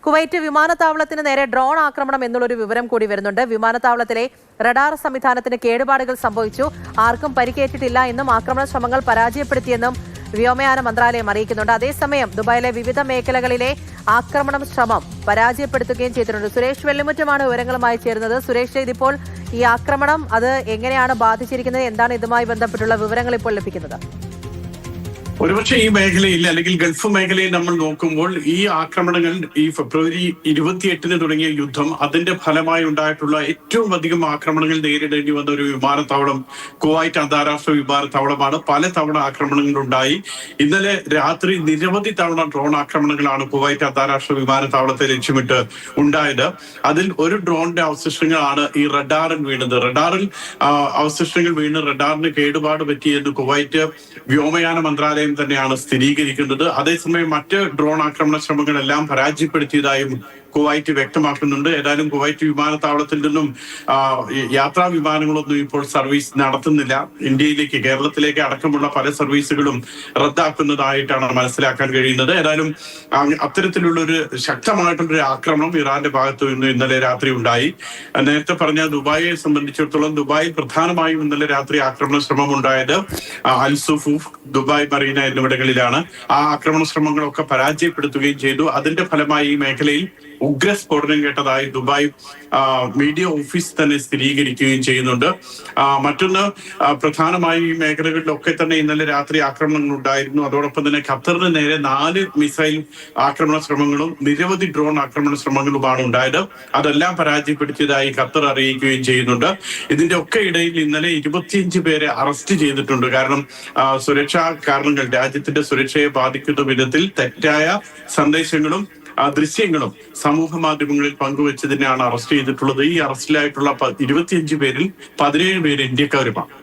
Kuwait വിമാനത്താവളത്തിന് നേരെ drone ആക്രമണം എന്നുള്ളൊരു വിവരം കൂടി വരുന്നുണ്ട്. വിമാനത്താവളത്തിലെ റഡാർ സംവിധാനത്തിന് കേടുപാടുകൾ സംഭവിച്ചു. ആർക്കും പരിക്കേറ്റിട്ടില്ല എന്നും ആക്രമണ ശ്രമങ്ങൾ പരാജയപ്പെടുത്തിയെന്നും വ്യോമയാന മന്ത്രാലയം അറിയിക്കുന്നുണ്ട്. അതേസമയം ദുബായിലെ വിവിധ മേഖലകളിലെ ആക്രമണം ശ്രമം പരാജയപ്പെടുത്തുകയും ചെയ്തിട്ടുണ്ട്. സുരേഷ് വെള്ളിമുറ്റമാണ് വിവരങ്ങളുമായി ചേരുന്നത്. സുരേഷ്, ഇതിപ്പോൾ ഈ ആക്രമണം അത് എങ്ങനെയാണ് ബാധിച്ചിരിക്കുന്നത്? എന്താണ് ഇതുമായി ബന്ധപ്പെട്ടുള്ള വിവരങ്ങൾ ഇപ്പോൾ ലഭിക്കുന്നത്? ഒരുപക്ഷെ ഈ മേഖലയിൽ അല്ലെങ്കിൽ ഗൾഫ് മേഖലയിൽ നമ്മൾ നോക്കുമ്പോൾ ഈ ആക്രമണങ്ങൾ ഈ ഫെബ്രുവരി 28-ന് തുടങ്ങിയ യുദ്ധം അതിന്റെ ഫലമായി ഉണ്ടായിട്ടുള്ള ഏറ്റവും അധികം ആക്രമണങ്ങൾ നേരിടേണ്ടി വന്ന ഒരു വിമാനത്താവളം കുവൈറ്റ് അന്താരാഷ്ട്ര വിമാനത്താവളമാണ്. പല തവണ ആക്രമണങ്ങൾ ഉണ്ടായി. ഇന്നലെ രാത്രി നിരവധി തവണ ഡ്രോൺ ആക്രമണങ്ങളാണ് കുവൈറ്റ് അന്താരാഷ്ട്ര വിമാനത്താവളത്തെ ലക്ഷ്യമിട്ട് ഉണ്ടായത്. അതിൽ ഒരു ഡ്രോണിന്റെ അവശിഷ്ടങ്ങളാണ് ഈ റഡാറിൽ വീണത്. റഡാറിൽ അവശിഷ്ടങ്ങൾ വീണ് റഡാറിന് കേടുപാട് പറ്റിയെന്ന് കുവൈറ്റ് വ്യോമയാന മന്ത്രാലയം തന്നെയാണ് സ്ഥിരീകരിക്കുന്നത്. അതേസമയം മറ്റ് ഡ്രോൺ ആക്രമണ ശ്രമങ്ങളെല്ലാം പരാജയപ്പെടുത്തിയതായും കുവൈറ്റ് വ്യക്തമാക്കുന്നുണ്ട്. ഏതായാലും കുവൈറ്റ് വിമാനത്താവളത്തിൽ നിന്നും യാത്രാ വിമാനങ്ങളൊന്നും ഇപ്പോൾ സർവീസ് നടത്തുന്നില്ല. ഇന്ത്യയിലേക്ക്, കേരളത്തിലേക്ക് അടക്കമുള്ള പല സർവീസുകളും റദ്ദാക്കുന്നതായിട്ടാണ് മനസ്സിലാക്കാൻ കഴിയുന്നത്. ഏതായാലും അത്തരത്തിലുള്ള ഒരു ശക്തമായിട്ടുള്ളൊരു ആക്രമണം ഇറാന്റെ ഭാഗത്തു നിന്ന് ഇന്നലെ രാത്രി ഉണ്ടായി. നേരത്തെ പറഞ്ഞ ദുബായിയെ സംബന്ധിച്ചിടത്തോളം ദുബായിൽ പ്രധാനമായും ഇന്നലെ രാത്രി ആക്രമണ ശ്രമം ഉണ്ടായത് അൽ സുഫൂഫ്, ദുബായ് മറീന എന്നിവിടങ്ങളിലാണ്. ആ ആക്രമണ ശ്രമങ്ങളൊക്കെ പരാജയപ്പെടുത്തുകയും ചെയ്തു. അതിന്റെ ഫലമായി ഈ മേഖലയിൽ ഉഗ്രസ്ഫോടനം കേട്ടതായി ദുബായ് മീഡിയ ഓഫീസ് തന്നെ സ്ഥിരീകരിക്കുകയും ചെയ്യുന്നുണ്ട്. മറ്റൊന്ന്, പ്രധാനമായും ഈ മേഖലകളിലൊക്കെ തന്നെ ഇന്നലെ രാത്രി ആക്രമണങ്ങൾ ഉണ്ടായിരുന്നു. അതോടൊപ്പം തന്നെ ഖത്തറിന് നേരെ 4 മിസൈൽ ആക്രമണ ശ്രമങ്ങളും നിരവധി ഡ്രോൺ ആക്രമണ ശ്രമങ്ങളുമാണ് ഉണ്ടായത്. അതെല്ലാം പരാജയപ്പെടുത്തിയതായി ഖത്തർ അറിയിക്കുകയും ചെയ്യുന്നുണ്ട്. ഇതിന്റെ ഒക്കെ ഇടയിൽ ഇന്നലെ 25 പേരെ അറസ്റ്റ് ചെയ്തിട്ടുണ്ട്. കാരണം സുരക്ഷാ കാരണങ്ങൾ, രാജ്യത്തിന്റെ സുരക്ഷയെ ബാധിക്കുന്ന വിധത്തിൽ തെറ്റായ സന്ദേശങ്ങളും ദൃശ്യങ്ങളും സമൂഹ മാധ്യമങ്ങളിൽ പങ്കുവച്ചതിനെയാണ് അറസ്റ്റ് ചെയ്തിട്ടുള്ളത്. ഈ അറസ്റ്റിലായിട്ടുള്ള 25 പേരിൽ 17 പേര് ഇന്ത്യക്കാരുമാണ്.